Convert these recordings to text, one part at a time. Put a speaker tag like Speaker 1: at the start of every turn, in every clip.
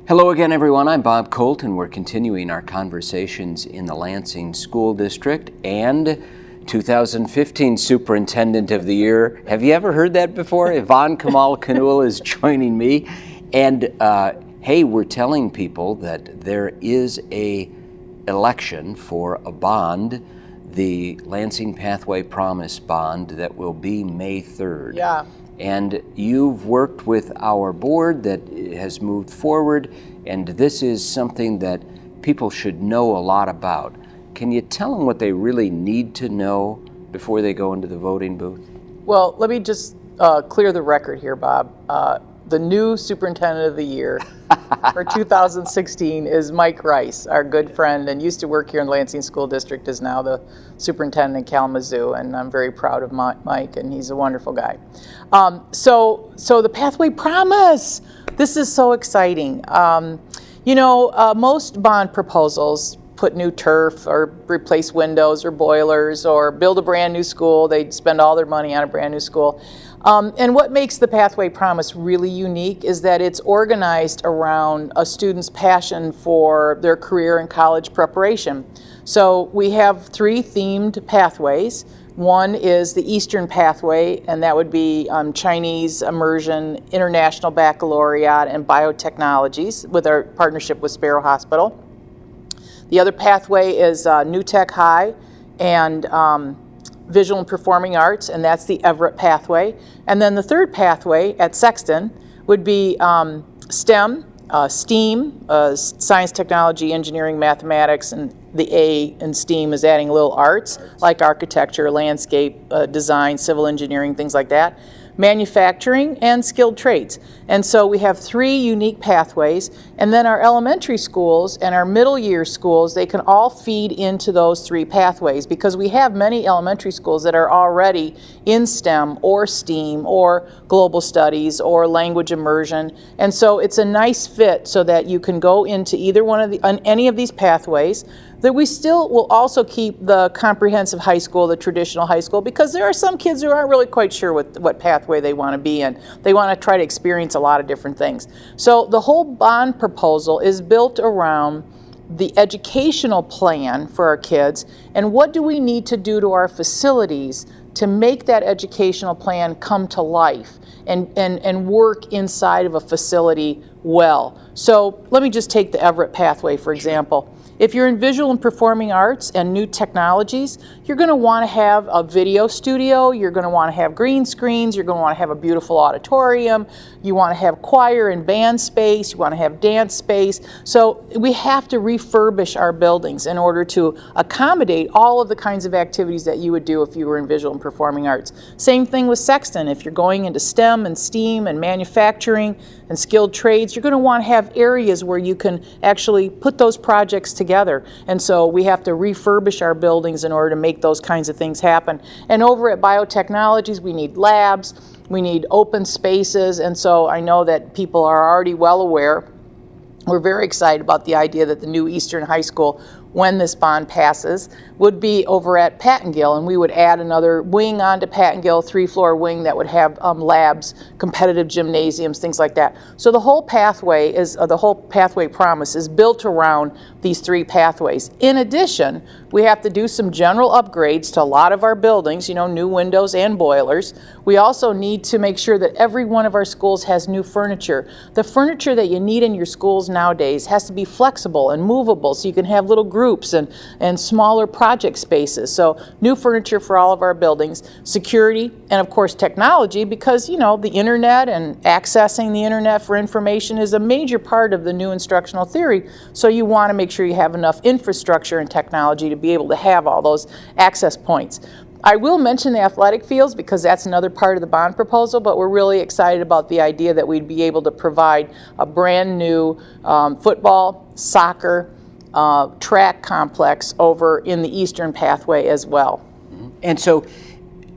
Speaker 1: Hello again, everyone. I'm Bob Kolt, and we're continuing our conversations in the Lansing School District and 2015 Superintendent of the Year. Have you ever heard that before? Yvonne Caamal Canul is joining me. And hey, we're telling people that there is a election for a bond, the Lansing Pathway Promise Bond, that will be May 3rd.
Speaker 2: Yeah.
Speaker 1: And you've worked with our board that has moved forward, and this is something that people should know a lot about. Can you tell them what they really need to know before they go into the voting booth?
Speaker 2: Well, let me just clear the record here, Bob. The new Superintendent of the Year for 2016 is Mike Rice, our good friend, and used to work here in Lansing School District, is now the Superintendent in Kalamazoo, and I'm very proud of Mike, and he's a wonderful guy. So the Pathway Promise, this is so exciting. Most bond proposals put new turf or replace windows or boilers or build a brand new school. They spend all their money on a brand new school. And what makes the Pathway Promise really unique is that it's organized around a student's passion for their career and college preparation. So we have 3 themed pathways. One is the Eastern Pathway, and that would be Chinese Immersion, International Baccalaureate, and Biotechnologies with our partnership with Sparrow Hospital. The other pathway is New Tech High and Visual and Performing Arts, and that's the Everett pathway. And then the third pathway at Sexton would be STEM, STEAM, Science, Technology, Engineering, Mathematics, and the A in STEAM is adding a little arts, like architecture, landscape design, civil engineering, things like that. Manufacturing, and skilled trades. And so we have 3 unique pathways, and then our elementary schools and our middle year schools, they can all feed into those 3 pathways, because we have many elementary schools that are already in STEM or STEAM or global studies or language immersion. And so it's a nice fit so that you can go into either one of any of these pathways. That we still will also keep the comprehensive high school, the traditional high school, because there are some kids who aren't really quite sure what pathway they want to be in. They want to try to experience a lot of different things. So the whole bond proposal is built around the educational plan for our kids, and what do we need to do to our facilities to make that educational plan come to life and work inside of a facility well. So let me just take the Everett pathway, for example. If you're in visual and performing arts and new technologies, you're going to want to have a video studio, you're going to want to have green screens, you're going to want to have a beautiful auditorium, you want to have choir and band space, you want to have dance space. So we have to refurbish our buildings in order to accommodate all of the kinds of activities that you would do if you were in visual and performing arts. Same thing with Sexton. If you're going into STEM and STEAM and manufacturing and skilled trades, you're going to want to have areas where you can actually put those projects together. And so we have to refurbish our buildings in order to make those kinds of things happen. And over at Biotechnologies, we need labs, we need open spaces, and so I know that people are already well aware. We're very excited about the idea that the new Eastern High School, when this bond passes, would be over at Pattengill, and we would add another wing onto Pattengill, 3-floor wing that would have labs, competitive gymnasiums, things like that. So the whole pathway the whole Pathway Promise is built around these 3 pathways. In addition, we have to do some general upgrades to a lot of our buildings, new windows and boilers. We also need to make sure that every one of our schools has new furniture. The furniture that you need in your schools nowadays has to be flexible and movable, so you can have little groups and smaller project spaces. So new furniture for all of our buildings, security, and of course technology, because the internet and accessing the internet for information is a major part of the new instructional theory. So you want to make sure you have enough infrastructure and technology to be able to have all those access points. I will mention the athletic fields because that's another part of the bond proposal, but we're really excited about the idea that we'd be able to provide a brand new football, soccer, track complex over in the Eastern Pathway as well.
Speaker 1: And so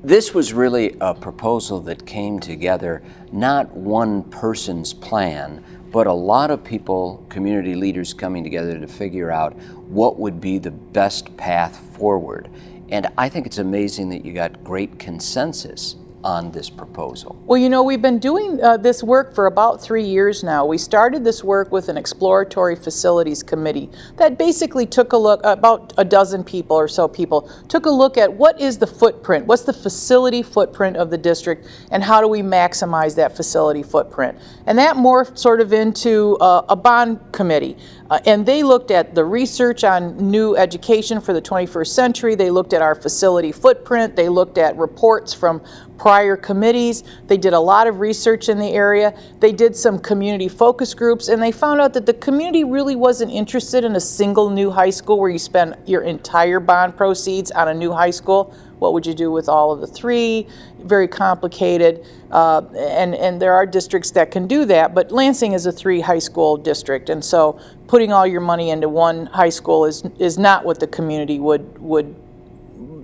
Speaker 1: this was really a proposal that came together, not one person's plan, but a lot of people, community leaders coming together to figure out what would be the best path forward. And I think it's amazing that you got great consensus on this proposal?
Speaker 2: Well, you know, we've been doing this work for about 3 years now. We started this work with an exploratory facilities committee that basically took a look, about a dozen people or so people, took a look at what is the footprint, what's the facility footprint of the district, and how do we maximize that facility footprint. And that morphed sort of into a bond committee. And they looked at the research on new education for the 21st century. They looked at our facility footprint. They looked at reports from prior committees. They did a lot of research in the area. They did some community focus groups, and they found out that the community really wasn't interested in a single new high school where you spend your entire bond proceeds on a new high school. What would you do with all of the three? Very complicated, and there are districts that can do that, but Lansing is a 3 high school district, and so putting all your money into one high school is not what the community would.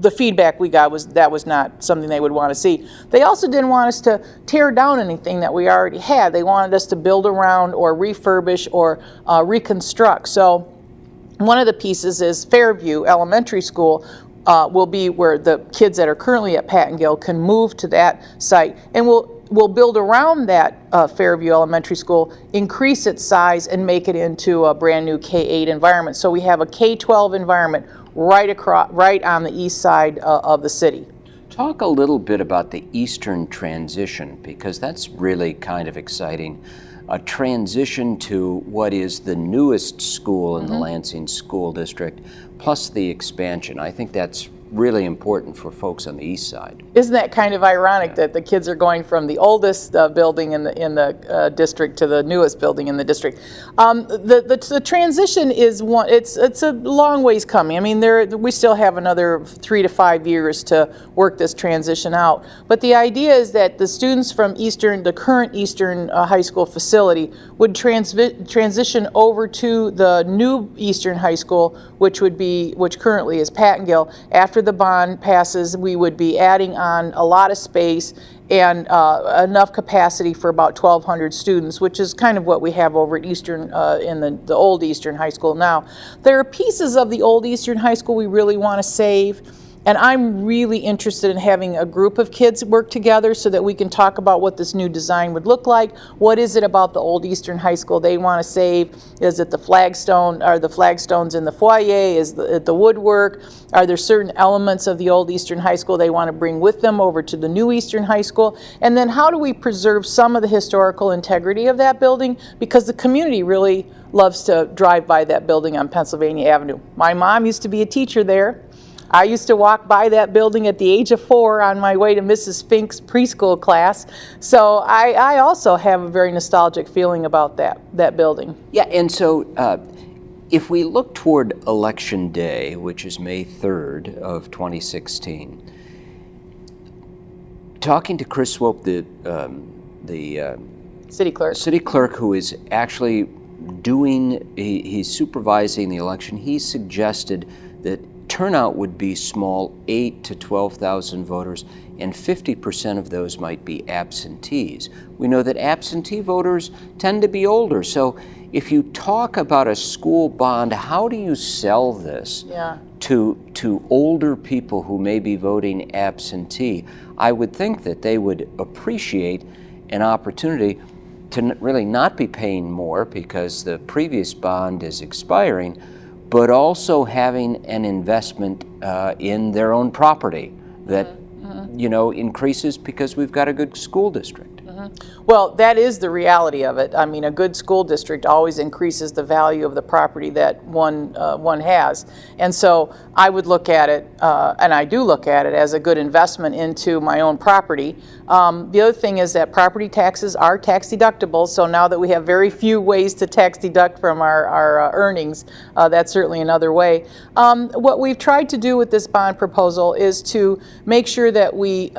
Speaker 2: The feedback we got was that was not something they would want to see. They also didn't want us to tear down anything that we already had. They wanted us to build around or refurbish or reconstruct. So one of the pieces is Fairview Elementary School will be where the kids that are currently at Pattengill can move to that site, and we'll build around that Fairview Elementary School, increase its size, and make it into a brand new K-8 environment. So we have a K-12 environment right on the east side of the city.
Speaker 1: Talk a little bit about the eastern transition, because that's really kind of exciting. A transition to what is the newest school in the Lansing School District, plus the expansion. I think that's really important for folks on the east side.
Speaker 2: Isn't that kind of ironic that the kids are going from the oldest building in the district to the newest building in the district? The transition is one. It's a long ways coming. I mean, we still have another 3 to 5 years to work this transition out. But the idea is that the students from the current Eastern High School facility would transition over to the new Eastern High School, which currently is Pattengill. After the bond passes, we would be adding on a lot of space and enough capacity for about 1,200 students, which is kind of what we have over at Eastern, in the old Eastern High School now. There are pieces of the old Eastern High School we really want to save. And I'm really interested in having a group of kids work together so that we can talk about what this new design would look like. What is it about the old Eastern High School they want to save? Is it the flagstone? Are the flagstones in the foyer? Is the woodwork? Are there certain elements of the old Eastern High School they want to bring with them over to the new Eastern High School? And then how do we preserve some of the historical integrity of that building? Because the community really loves to drive by that building on Pennsylvania Avenue. My mom used to be a teacher there. I used to walk by that building at the age of 4 on my way to Mrs. Fink's preschool class. So I also have a very nostalgic feeling about that building.
Speaker 1: Yeah, and so if we look toward Election Day, which is May 3rd of 2016, talking to Chris Swope, the city clerk who is actually he's supervising the election, he suggested that turnout would be small, 8,000 to 12,000 voters, and 50% of those might be absentees. We know that absentee voters tend to be older, so if you talk about a school bond, how do you sell this to older people who may be voting absentee? I would think that they would appreciate an opportunity to really not be paying more because the previous bond is expiring, but also having an investment in their own property that increases because we've got a good school district.
Speaker 2: Well, that is the reality of it. I mean, a good school district always increases the value of the property that one has. And so I would look at it, and I do look at it, as a good investment into my own property. The other thing is that property taxes are tax deductible, so now that we have very few ways to tax deduct from our earnings, that's certainly another way. What we've tried to do with this bond proposal is to make sure that we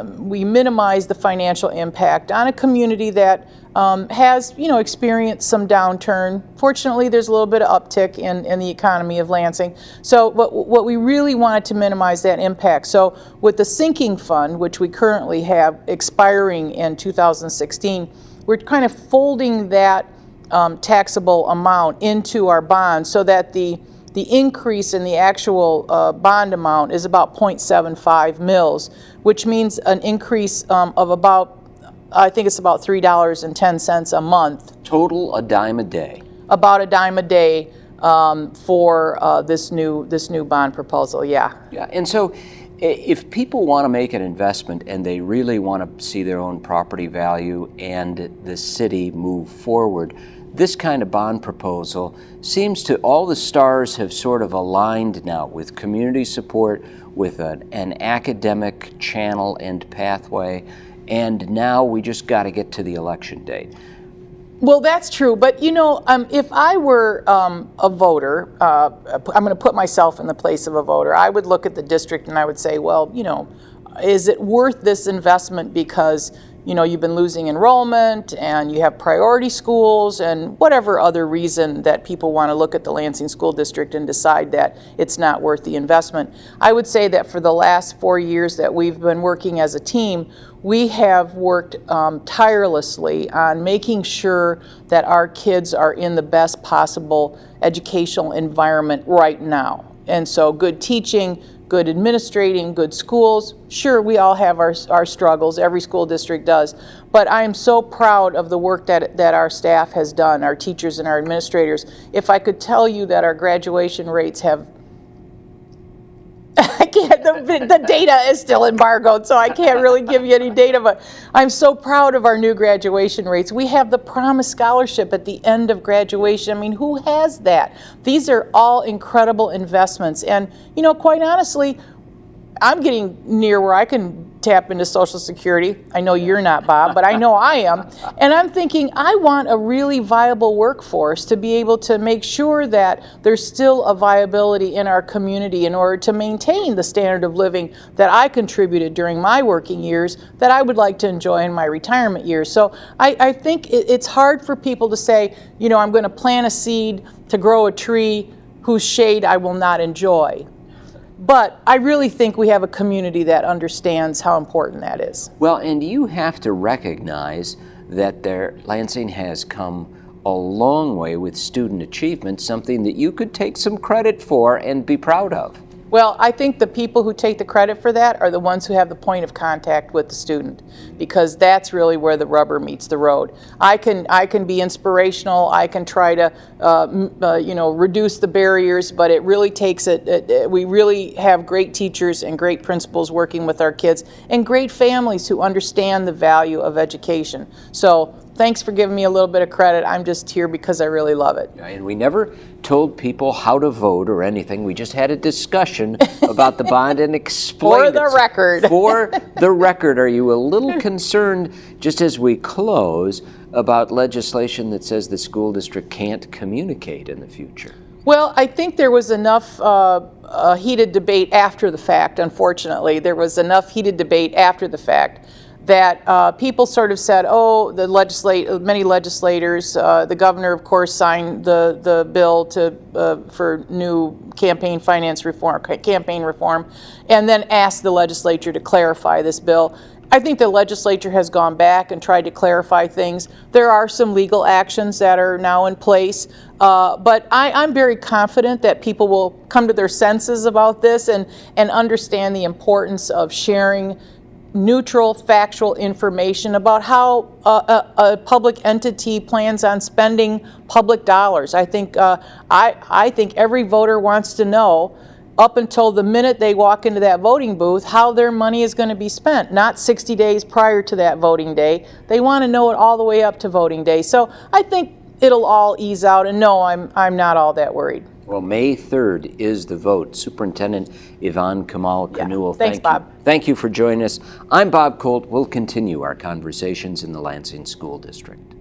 Speaker 2: minimize the financial impact on a community that has experienced some downturn. Fortunately, there's a little bit of uptick in the economy of Lansing. So what we really wanted to minimize that impact. So with the sinking fund, which we currently have expiring in 2016, we're kind of folding that taxable amount into our bond so that the the increase in the actual bond amount is about 0.75 mils, which means an increase of about, I think it's about $3.10 a month.
Speaker 1: Total a dime a day.
Speaker 2: About a dime a day for this new bond proposal, yeah.
Speaker 1: Yeah, and so if people want to make an investment and they really want to see their own property value and the city move forward, this kind of bond proposal seems to, all the stars have sort of aligned now with community support, with an academic channel and pathway, and now we just got to get to the election date.
Speaker 2: Well, that's true, but you know, if I were a voter, I'm going to put myself in the place of a voter, I would look at the district and I would say, well, you know, is it worth this investment because, you know, you've been losing enrollment and you have priority schools and whatever other reason that people want to look at the Lansing School District and decide that it's not worth the investment. I would say that for the last 4 years that we've been working as a team, we have worked tirelessly on making sure that our kids are in the best possible educational environment right now. And so good teaching, good administrating, good schools. Sure, we all have our struggles, every school district does, but I am so proud of the work that our staff has done, our teachers and our administrators. If I could tell you that our graduation rates have, I can't, the data is still embargoed, so I can't really give you any data, but I'm so proud of our new graduation rates. We have the Promise Scholarship at the end of graduation. I mean, who has that? These are all incredible investments, and you know, quite honestly, I'm getting near where I can tap into Social Security. I know you're not, Bob, but I know I am. And I'm thinking I want a really viable workforce to be able to make sure that there's still a viability in our community in order to maintain the standard of living that I contributed during my working years that I would like to enjoy in my retirement years. So I think it's hard for people to say, you know, I'm going to plant a seed to grow a tree whose shade I will not enjoy. But I really think we have a community that understands how important that is.
Speaker 1: Well, and you have to recognize that Lansing has come a long way with student achievement, something that you could take some credit for and be proud of.
Speaker 2: Well, I think the people who take the credit for that are the ones who have the point of contact with the student, because that's really where the rubber meets the road. I can be inspirational. I can try to you know, reduce the barriers, but it really takes we really have great teachers and great principals working with our kids, and great families who understand the value of education. So thanks for giving me a little bit of credit. I'm just here because I really love it.
Speaker 1: And we never told people how to vote or anything. We just had a discussion about the bond and explained
Speaker 2: For the record.
Speaker 1: For the record, are you a little concerned, just as we close, about legislation that says the school district can't communicate in the future?
Speaker 2: Well, I think there was enough heated debate after the fact, unfortunately. There was enough heated debate after the fact that people sort of said, oh, many legislators, the governor, of course, signed the bill for new campaign reform, and then asked the legislature to clarify this bill. I think the legislature has gone back and tried to clarify things. There are some legal actions that are now in place, but I'm very confident that people will come to their senses about this and understand the importance of sharing neutral, factual information about how a public entity plans on spending public dollars. I think every voter wants to know, up until the minute they walk into that voting booth, how their money is going to be spent, not 60 days prior to that voting day. They want to know it all the way up to voting day. So I think it'll all ease out, and no, I'm not all that worried.
Speaker 1: Well, May 3rd is the vote. Superintendent Yvonne Caamal, Canul,
Speaker 2: thanks, Bob.
Speaker 1: Thank you for joining us. I'm Bob Kolt. We'll continue our conversations in the Lansing School District.